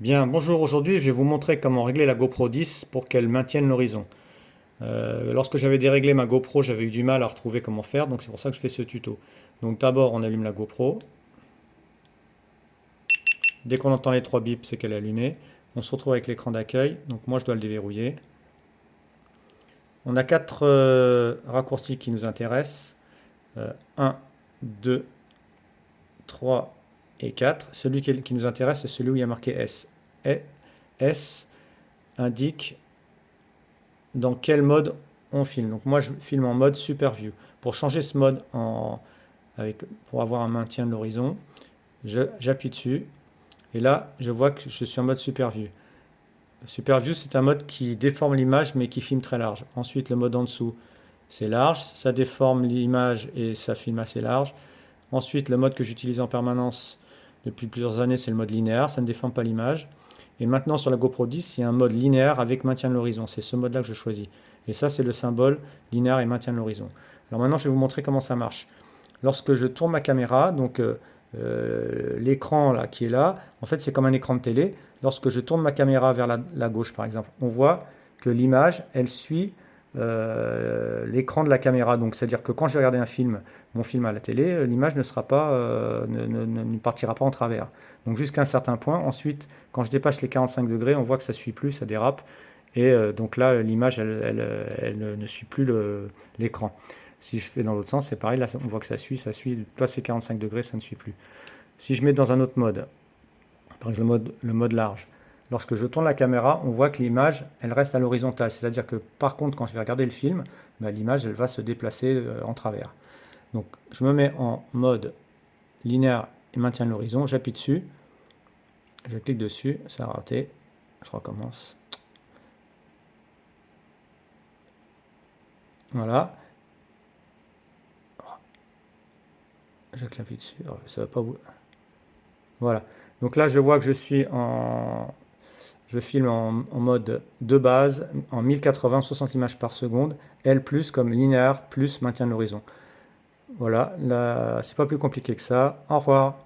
Bien, bonjour, aujourd'hui je vais vous montrer comment régler la GoPro 10 pour qu'elle maintienne l'horizon. Lorsque j'avais déréglé ma GoPro, j'avais eu du mal à retrouver comment faire, donc c'est pour ça que je fais ce tuto. Donc d'abord on allume la GoPro, dès qu'on entend les trois bips c'est qu'elle est allumée, on se retrouve avec l'écran d'accueil, donc moi je dois le déverrouiller. On a quatre raccourcis qui nous intéressent, 1, 2, 3 et 4. Celui qui nous intéresse c'est celui où il y a marqué S. Et S indique dans quel mode on filme. Donc moi je filme en mode Super View. Pour changer ce mode pour avoir un maintien de l'horizon, j'appuie dessus et là je vois que je suis en mode Super View. Super View c'est un mode qui déforme l'image mais qui filme très large. Ensuite le mode en dessous c'est large, ça déforme l'image et ça filme assez large. Ensuite le mode que j'utilise en permanence depuis plusieurs années c'est le mode linéaire, ça ne déforme pas l'image. Et maintenant sur la GoPro 10, il y a un mode linéaire avec maintien de l'horizon. C'est ce mode-là que je choisis. Et ça, c'est le symbole linéaire et maintien de l'horizon. Alors maintenant, je vais vous montrer comment ça marche. Lorsque je tourne ma caméra, donc l'écran là qui est là, en fait, c'est comme un écran de télé. Lorsque je tourne ma caméra vers la gauche, par exemple, on voit que l'image, elle suit l'écran de la caméra. Donc, c'est-à-dire que quand je vais regarder un film, mon film à la télé, l'image ne sera pas, ne partira pas en travers. Donc, jusqu'à un certain point. Ensuite, quand je dépasse les 45 degrés, on voit que ça ne suit plus, ça dérape. Et donc là, l'image, elle ne suit plus l'écran. Si je fais dans l'autre sens, c'est pareil. Là, on voit que ça suit. Passé 45 degrés, ça ne suit plus. Si je mets dans un autre mode, par exemple le mode large, lorsque je tourne la caméra, on voit que l'image, elle reste à l'horizontale. C'est-à-dire que par contre, quand je vais regarder le film, bah, l'image, elle va se déplacer en travers. Donc, je me mets en mode linéaire et maintien de l'horizon. J'appuie dessus. Je clique dessus. Ça a raté. Je recommence. Voilà. Je clique dessus. Oh, ça va pas. Voilà. Donc là, je vois que je filme en mode de base, en 1080, 60 images par seconde, L+, comme linéaire, plus maintien de l'horizon. Voilà, là, c'est pas plus compliqué que ça. Au revoir.